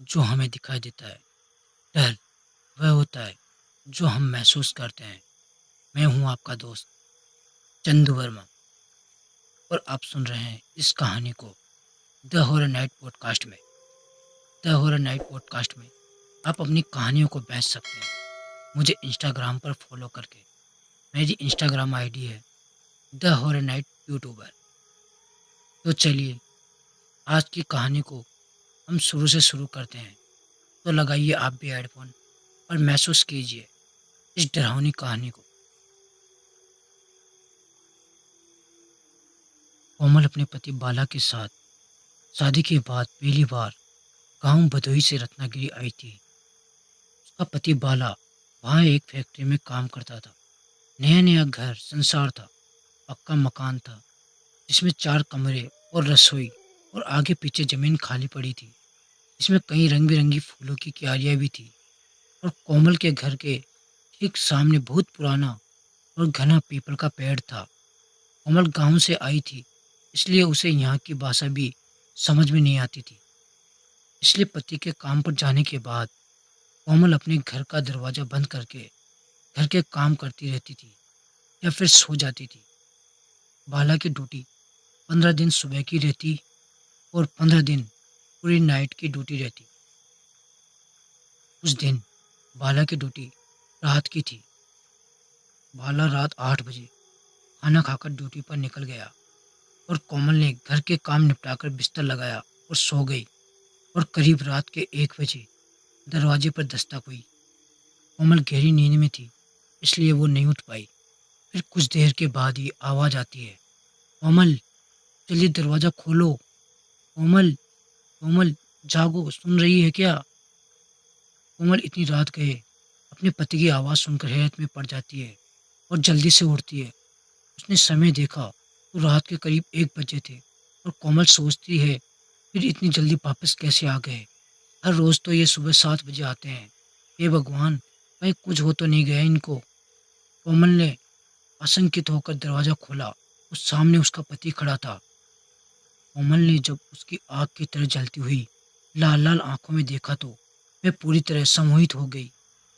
जो हमें दिखाई देता है। डर वह होता है जो हम महसूस करते हैं। मैं हूँ आपका दोस्त चंदू वर्मा और आप सुन रहे हैं इस कहानी को द हॉरर नाइट पॉडकास्ट में। द हॉरर नाइट पॉडकास्ट में आप अपनी कहानियों को बेच सकते हैं मुझे इंस्टाग्राम पर फॉलो करके। मेरी इंस्टाग्राम आईडी है द हॉरर नाइट यूट्यूबर। तो चलिए आज की कहानी को हम शुरू से शुरू करते हैं। तो लगाइए आप भी हेडफोन और महसूस कीजिए इस डरावनी कहानी को। कोमल अपने पति बाला के साथ शादी के बाद पहली बार गांव भदोही से रत्नागिरी आई थी। उसका पति बाला वहाँ एक फैक्ट्री में काम करता था। नया नया घर संसार था। पक्का मकान था जिसमें 4 कमरे और रसोई और आगे पीछे जमीन खाली पड़ी थी। इसमें कई रंग बिरंगी फूलों की क्यारियां भी थी। और कोमल के घर के ठीक सामने बहुत पुराना और घना पीपल का पेड़ था। कोमल गांव से आई थी इसलिए उसे यहाँ की भाषा भी समझ में नहीं आती थी। इसलिए पति के काम पर जाने के बाद कोमल अपने घर का दरवाजा बंद करके घर के काम करती रहती थी या फिर सो जाती थी। बाला की ड्यूटी 15 दिन सुबह की रहती और 15 दिन पूरी नाइट की ड्यूटी रहती। उस दिन बाला की ड्यूटी रात की थी। बाला रात 8 बजे खाना खाकर ड्यूटी पर निकल गया और कोमल ने घर के काम निपटाकर बिस्तर लगाया और सो गई। और करीब रात के 1 बजे दरवाजे पर दस्तक हुई। कोमल गहरी नींद में थी इसलिए वो नहीं उठ पाई। फिर कुछ देर के बाद ही आवाज आती है, कोमल चलिए दरवाजा खोलो। कोमल कोमल जागो, सुन रही है क्या? कोमल इतनी रात गए अपने पति की आवाज़ सुनकर हैरत में पड़ जाती है और जल्दी से उठती है। उसने समय देखा तो रात के करीब 1 बजे थे। और कोमल सोचती है फिर इतनी जल्दी वापस कैसे आ गए? हर रोज़ तो ये सुबह 7 बजे आते हैं। हे भगवान, कहीं कुछ हो तो नहीं गया इनको। कोमल ने आशंकित होकर दरवाज़ा खोला। उस सामने उसका पति खड़ा था। कोमल ने जब उसकी आग की तरह जलती हुई लाल लाल आंखों में देखा तो वह पूरी तरह सम्मोहित हो गई।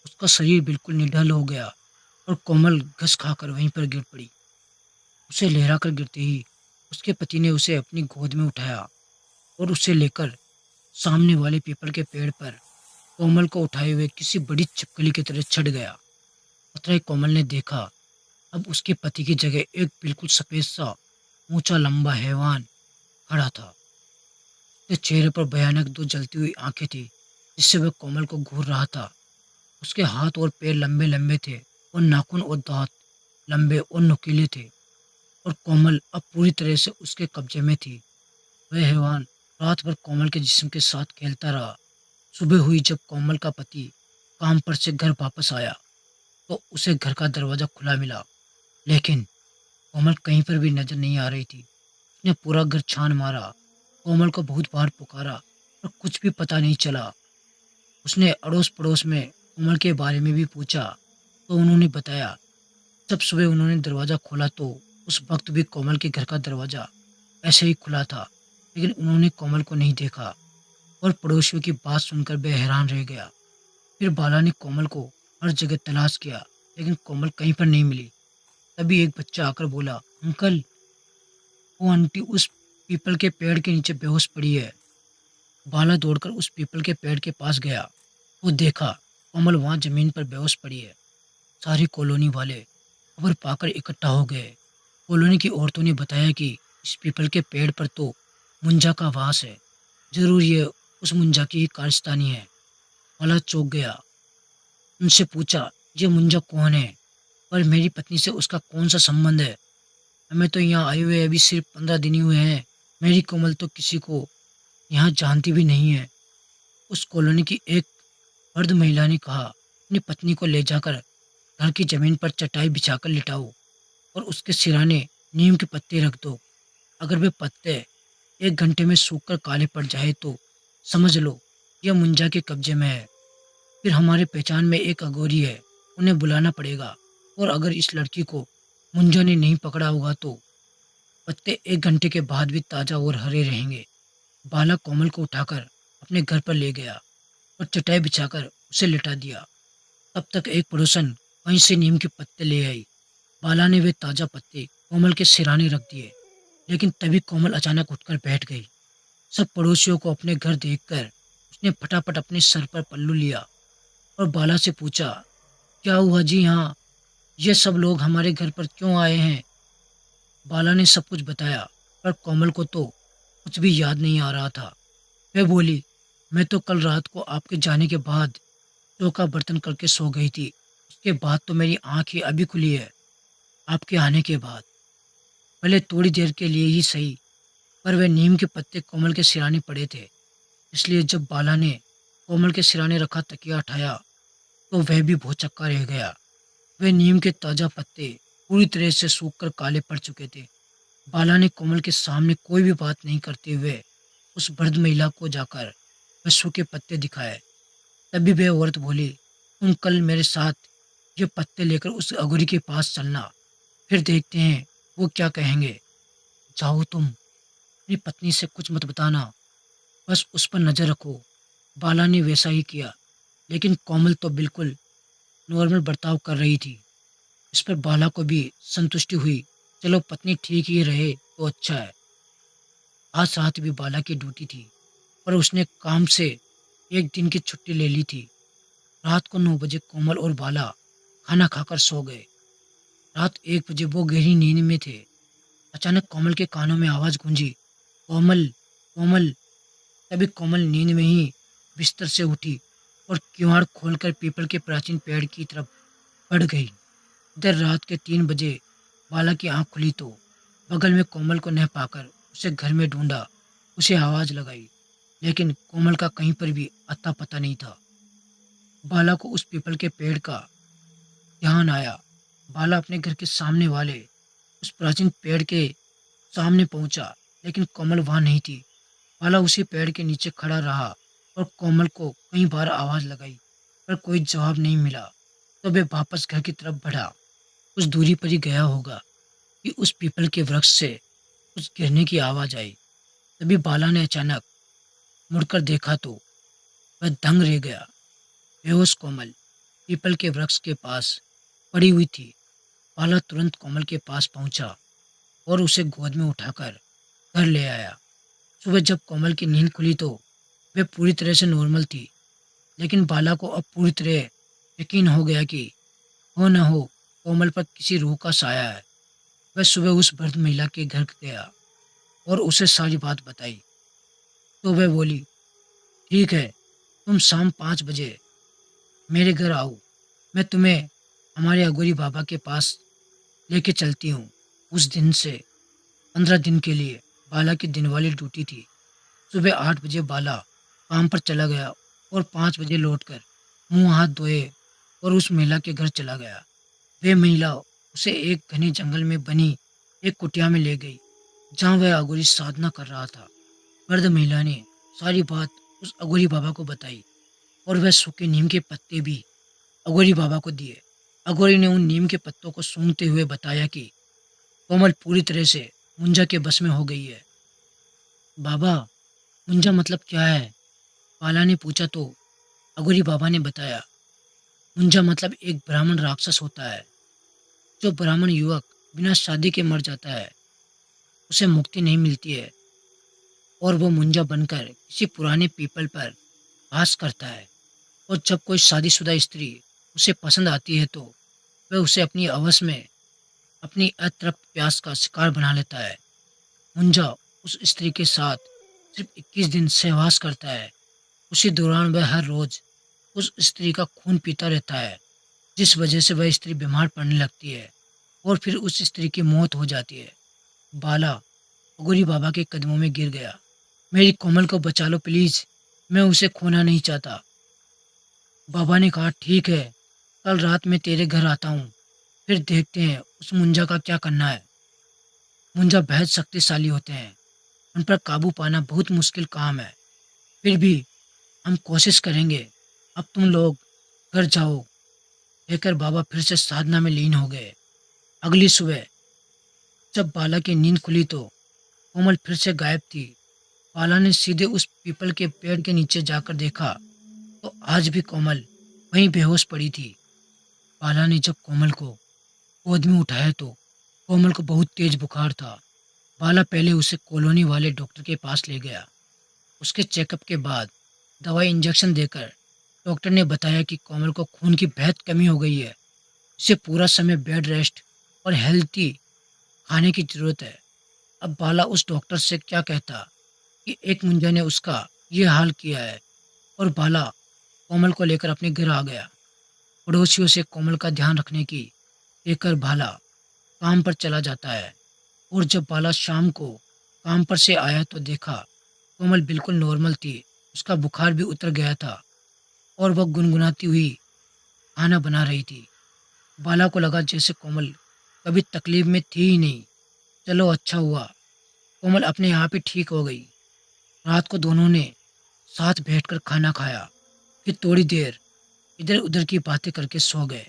उसका शरीर बिल्कुल निढाल हो गया और कोमल घस खाकर वहीं पर गिर पड़ी। उसे लहरा कर गिरते ही उसके पति ने उसे अपनी गोद में उठाया और उसे लेकर सामने वाले पीपल के पेड़ पर कोमल को उठाए हुए किसी बड़ी छिपकली की तरह चढ़ गया। अतः कोमल ने देखा अब उसके पति की जगह एक बिल्कुल सफेद सा ऊंचा लंबा हैवान खड़ा था। उसके चेहरे पर भयानक 2 जलती हुई आंखें थी जिससे वह कोमल को घूर रहा था। उसके हाथ और पैर लंबे लंबे थे और नाखून और दांत लंबे और नुकीले थे। और कोमल अब पूरी तरह से उसके कब्जे में थी। वह हैवान रात भर कोमल के जिस्म के साथ खेलता रहा। सुबह हुई जब कोमल का पति काम पर से घर वापस आया तो उसे घर का दरवाजा खुला मिला। लेकिन कोमल कहीं पर भी नजर नहीं आ रही थी। उसने पूरा घर छान मारा, कोमल को बहुत बार पुकारा और कुछ भी पता नहीं चला। उसने अड़ोस पड़ोस में कोमल के बारे में भी पूछा तो उन्होंने बताया। जब सुबह उन्होंने दरवाज़ा खोला तो उस वक्त भी कोमल के घर का दरवाज़ा ऐसे ही खुला था। लेकिन उन्होंने कोमल को नहीं देखा और पड़ोसियों की बात सुनकर वह हैरान रह गया। फिर बाला ने कोमल को हर जगह तलाश किया लेकिन कोमल कहीं पर नहीं मिली। तभी एक बच्चा आकर बोला, अंकल वो आंटी उस पीपल के पेड़ के नीचे बेहोश पड़ी है। बाला दौड़कर उस पीपल के पेड़ के पास गया। वो देखा कोमल वहाँ जमीन पर बेहोश पड़ी है। सारी कॉलोनी वाले खबर पाकर इकट्ठा हो गए। कॉलोनी की औरतों ने बताया कि इस पीपल के पेड़ पर तो मुंजा का वास है। जरूर ये उस मुंजा की ही कारस्तानी है। बाला चौंक गया। उनसे पूछा, ये मुंजा कौन है और मेरी पत्नी से उसका कौन सा संबंध है? हमें तो यहाँ आए हुए अभी सिर्फ 15 दिन ही हुए हैं। मेरी कोमल तो किसी को यहाँ जानती भी नहीं है। उस कॉलोनी की एक वृद्ध महिला ने कहा, अपनी पत्नी को ले जाकर घर की जमीन पर चटाई बिछाकर लिटाओ और उसके सिराने नीम के पत्ते रख दो। अगर वे पत्ते 1 घंटे में सूखकर काले पड़ जाए तो समझ लो यह मुंजा के कब्जे में है। फिर हमारे पहचान में एक अगोरी है, उन्हें बुलाना पड़ेगा। और अगर इस लड़की को मुंजा ने नहीं पकड़ा होगा तो पत्ते 1 घंटे के बाद भी ताज़ा और हरे रहेंगे। बालक कोमल को उठाकर अपने घर पर ले गया और चटाई बिछाकर उसे लिटा दिया। तब तक एक पड़ोसन कहीं से नीम के पत्ते ले आई। बाला ने वे ताजा पत्ते कोमल के सिराने रख दिए, लेकिन तभी कोमल अचानक उठकर बैठ गई। सब पड़ोसियों को अपने घर देखकर उसने फटाफट अपने सर पर पल्लू लिया और बाला से पूछा, क्या हुआ जी? हाँ, ये सब लोग हमारे घर पर क्यों आए हैं? बाला ने सब कुछ बताया, पर कोमल को तो कुछ भी याद नहीं आ रहा था। वह बोली, मैं तो कल रात को आपके जाने के बाद चौका बर्तन करके सो गई थी। उसके बाद तो मेरी आंख ही अभी खुली है, आपके आने के बाद। भले थोड़ी देर के लिए ही सही, पर वह नीम के पत्ते कोमल के सिराने पड़े थे। इसलिए जब बाला ने कोमल के सिराने रखा तकिया उठाया, तो वह भी भौचक्का रह गया। वह नीम के ताजा पत्ते पूरी तरह से सूखकर काले पड़ चुके थे। बाला ने कोमल के सामने कोई भी बात नहीं करते हुए उस वृद्ध महिला को जाकर वह सूखे पत्ते दिखाए। तभी वह औरत बोली, तुम कल मेरे साथ ये पत्ते लेकर उस अघोरी के पास चलना, फिर देखते हैं वो क्या कहेंगे। जाओ, तुम अपनी पत्नी से कुछ मत बताना, बस उस पर नजर रखो। बाला ने वैसा ही किया, लेकिन कोमल तो बिल्कुल नॉर्मल बर्ताव कर रही थी। इस पर बाला को भी संतुष्टि हुई। चलो, पत्नी ठीक ही रहे तो अच्छा है। आज रात भी बाला की ड्यूटी थी, पर उसने काम से एक दिन की छुट्टी ले ली थी। रात को 9 बजे कोमल और बाला खाना खाकर सो गए। रात 1 बजे वो गहरी नींद में थे। अचानक कोमल के कानों में आवाज गूंजी, कोमल, कोमल। तभी कोमल नींद में ही बिस्तर से उठी और किवाड़ खोलकर पीपल के प्राचीन पेड़ की तरफ बढ़ गई। इधर रात के 3 बजे बाला की आंख खुली तो बगल में कोमल को न पाकर उसे घर में ढूंढा, उसे आवाज लगाई, लेकिन कोमल का कहीं पर भी अता पता नहीं था। बाला को उस पीपल के पेड़ का ध्यान आया। बाला अपने घर के सामने वाले उस प्राचीन पेड़ के सामने पहुंचा, लेकिन कोमल वहां नहीं थी। बाला उसी पेड़ के नीचे खड़ा रहा और कोमल को कई बार आवाज लगाई, पर कोई जवाब नहीं मिला। तो वह वापस घर की तरफ बढ़ा। कुछ दूरी पर ही गया होगा कि उस पीपल के वृक्ष से कुछ गिरने की आवाज आई। तभी बाला ने अचानक मुड़कर देखा तो वह दंग रह गया। बेहोश कोमल पीपल के वृक्ष के पास पड़ी हुई थी। बाला तुरंत कोमल के पास पहुंचा और उसे गोद में उठाकर घर ले आया। सुबह जब कोमल की नींद खुली तो वह पूरी तरह से नॉर्मल थी, लेकिन बाला को अब पूरी तरह यकीन हो गया कि हो न हो कोमल पर किसी रूह का साया है। वह सुबह उस वृद्ध महिला के घर गया और उसे सारी बात बताई। तो वह बोली, ठीक है, तुम शाम 5 बजे मेरे घर आओ। मैं तुम्हें हमारे अगोरी बाबा के पास लेके चलती हूँ। उस दिन से 15 दिन के लिए बाला की दिन वाली ड्यूटी थी। सुबह 8 बजे बाला काम पर चला गया और 5 बजे लौटकर मुंह हाथ धोए और उस महिला के घर चला गया। वे महिला उसे एक घने जंगल में बनी एक कुटिया में ले गई, जहाँ वह अघोरी साधना कर रहा था। वृद्ध महिला ने सारी बात उस अघोरी बाबा को बताई और वह सूखे नीम के पत्ते भी अघोरी बाबा को दिए। अघोरी ने उन नीम के पत्तों को सूंघते हुए बताया कि कोमल पूरी तरह से मुंजा के बस में हो गई है। बाबा, मुंजा मतलब क्या है? बाला ने पूछा तो अघोरी बाबा ने बताया, मुंजा मतलब एक ब्राह्मण राक्षस होता है। जो ब्राह्मण युवक बिना शादी के मर जाता है, उसे मुक्ति नहीं मिलती है और वो मुंजा बनकर किसी पुराने पीपल पर वास करता है। और जब कोई शादीशुदा स्त्री उसे पसंद आती है तो वह उसे अपनी अवस में अपनी अतृप्त प्यास का शिकार बना लेता है। मुंजा उस स्त्री के साथ सिर्फ 21 दिन सहवास करता है। उसी दौरान वह हर रोज उस स्त्री का खून पीता रहता है, जिस वजह से वह स्त्री बीमार पड़ने लगती है और फिर उस स्त्री की मौत हो जाती है। बाला अघोरी बाबा के कदमों में गिर गया। मेरी कोमल को बचा लो प्लीज, मैं उसे खोना नहीं चाहता। बाबा ने कहा, ठीक है, कल रात मैं तेरे घर आता हूँ, फिर देखते हैं उस मुंजा का क्या करना है। मुंजा बेहद शक्तिशाली होते हैं, उन पर काबू पाना बहुत मुश्किल काम है। फिर भी हम कोशिश करेंगे। अब तुम लोग घर जाओ। कहकर बाबा फिर से साधना में लीन हो गए। अगली सुबह जब बाला की नींद खुली तो कोमल फिर से गायब थी। बाला ने सीधे उस पीपल के पेड़ के नीचे जाकर देखा तो आज भी कोमल वहीं बेहोश पड़ी थी। बाला ने जब कोमल को गोद में उठाया तो कोमल को बहुत तेज बुखार था। बाला पहले उसे कॉलोनी वाले डॉक्टर के पास ले गया। उसके चेकअप के बाद दवाई इंजेक्शन देकर डॉक्टर ने बताया कि कोमल को खून की बेहद कमी हो गई है। इसे पूरा समय बेड रेस्ट और हेल्थी खाने की जरूरत है। अब बाला उस डॉक्टर से क्या कहता कि एक मुंजा ने उसका ये हाल किया है। और बाला कोमल को लेकर अपने घर आ गया। पड़ोसियों से कोमल का ध्यान रखने की देकर बाला काम पर चला जाता है। और जब बाला शाम को काम पर से आया तो देखा कोमल बिल्कुल नॉर्मल थी। उसका बुखार भी उतर गया था और वह गुनगुनाती हुई खाना बना रही थी। बाला को लगा जैसे कोमल कभी तकलीफ में थी ही नहीं। चलो अच्छा हुआ, कोमल अपने आप ही ठीक हो गई। रात को दोनों ने साथ बैठकर खाना खाया। फिर थोड़ी देर इधर उधर की बातें करके सो गए।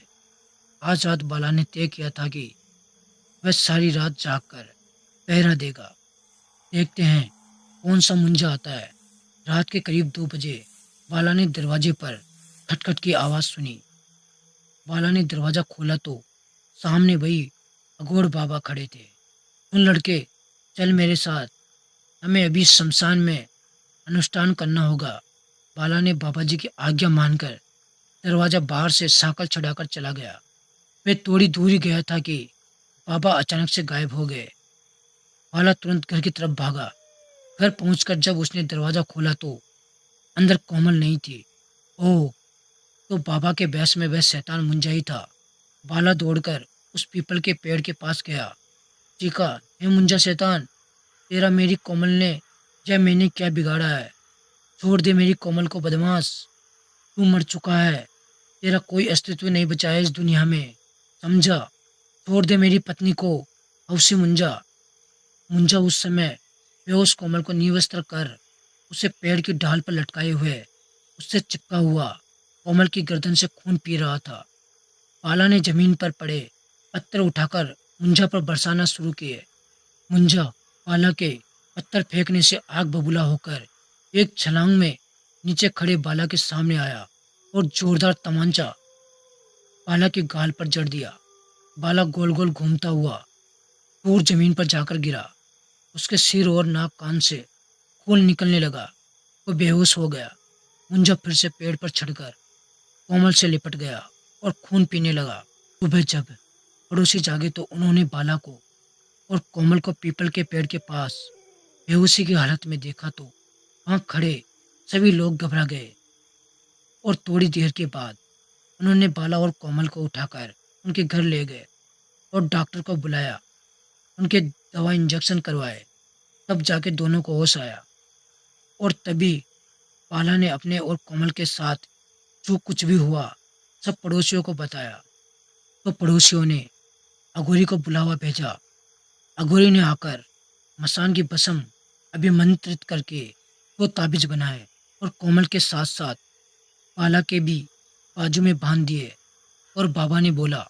आज रात बाला ने तय किया था कि वह सारी रात जागकर पहरा देगा। देखते हैं कौन सा मुंजा आता है। रात के करीब 2 बजे बाला ने दरवाजे पर खटखट की आवाज़ सुनी। बाला ने दरवाज़ा खोला तो सामने वही अघोड़ बाबा खड़े थे। सुन लड़के, चल मेरे साथ, हमें अभी शमशान में अनुष्ठान करना होगा। बाला ने बाबा जी की आज्ञा मानकर दरवाज़ा बाहर से साकल चढ़ाकर चला गया। वे थोड़ी दूर ही गया था कि बाबा अचानक से गायब हो गए। बाला तुरंत घर की तरफ भागा। घर पहुंचकर जब उसने दरवाज़ा खोला तो अंदर कोमल नहीं थी। ओह! तो बाबा के बहस में वह शैतान मुंजा ही था। बाला दौड़कर उस पीपल के पेड़ के पास गया। चीखा, हे मुंजा शैतान, तेरा मेरी कोमल ने या मैंने क्या बिगाड़ा है? छोड़ दे मेरी कोमल को बदमाश। तू मर चुका है। तेरा कोई अस्तित्व नहीं बचा है इस दुनिया में। समझा? छोड़ दे मेरी पत्नी को। हवसी मुंजा। मुंजा उस समय बेहोश कोमल को निवस्त्र कर उसे पेड़ की ढाल पर लटकाए हुए उससे चिपका हुआ कोमल की गर्दन से खून पी रहा था। बाला ने जमीन पर पड़े पत्थर उठाकर मुंजा पर बरसाना शुरू किए। मुंजा बाला के पत्थर फेंकने से आग बबूला होकर एक छलांग में नीचे खड़े बाला के सामने आया और जोरदार तमांचा बाला के गाल पर जड़ दिया। बाला गोल गोल घूमता हुआ दूर जमीन पर जाकर गिरा। उसके सिर और नाक कान से खून निकलने लगा। वो बेहोश हो गया। मुंजा फिर से पेड़ पर चढ़कर कोमल से लिपट गया और खून पीने लगा। सुबह जब पड़ोसी जागे तो उन्होंने बाला को और कोमल को पीपल के पेड़ के पास बेहोशी की हालत में देखा तो वहां खड़े सभी लोग घबरा गए। और थोड़ी देर के बाद उन्होंने बाला और कोमल को उठाकर उनके घर ले गए और डॉक्टर को बुलाया। उनके दवा इंजेक्शन करवाए। तब जाके दोनों को होश आया। और तभी बाला ने अपने और कोमल के साथ जो कुछ भी हुआ सब पड़ोसियों को बताया। तो पड़ोसियों ने अघोरी को बुलावा भेजा। अघोरी ने आकर मसान की भस्म अभिमंत्रित करके 2 ताबीज बनाए और कोमल के साथ साथ बाला के भी बाजू में बांध दिए। और बाबा ने बोला,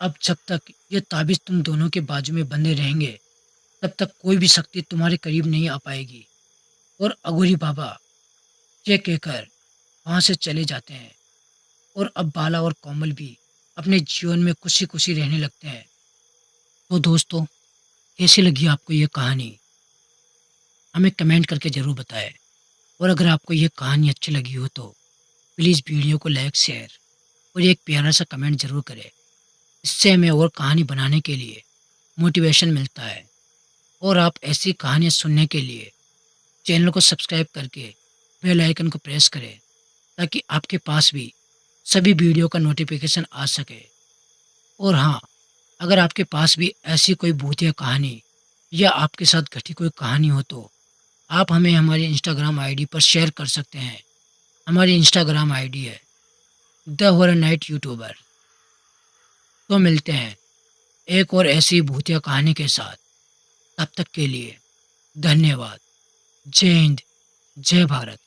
अब जब तक ये ताबीज तुम दोनों के बाजू में बंधे रहेंगे तब तक कोई भी शक्ति तुम्हारे करीब नहीं आ पाएगी। और अघोरी बाबा ये कहकर वहां से चले जाते हैं। और अब बाला और कोमल भी अपने जीवन में खुशी खुशी रहने लगते हैं। तो दोस्तों, कैसी लगी आपको ये कहानी? हमें कमेंट करके ज़रूर बताएं। और अगर आपको ये कहानी अच्छी लगी हो तो प्लीज़ वीडियो को लाइक, शेयर और एक प्यारा सा कमेंट ज़रूर करें। इससे हमें और कहानी बनाने के लिए मोटिवेशन मिलता है। और आप ऐसी कहानियाँ सुनने के लिए चैनल को सब्सक्राइब करके बेल आइकन को प्रेस करें ताकि आपके पास भी सभी वीडियो का नोटिफिकेशन आ सके। और हाँ, अगर आपके पास भी ऐसी कोई भूतिया कहानी या आपके साथ घटी कोई कहानी हो तो आप हमें हमारी इंस्टाग्राम आईडी पर शेयर कर सकते हैं। हमारी इंस्टाग्राम आईडी है द हॉरर नाइट यूट्यूबर। तो मिलते हैं एक और ऐसी भूतिया कहानी के साथ। तब तक के लिए धन्यवाद। जय हिंद, जय भारत।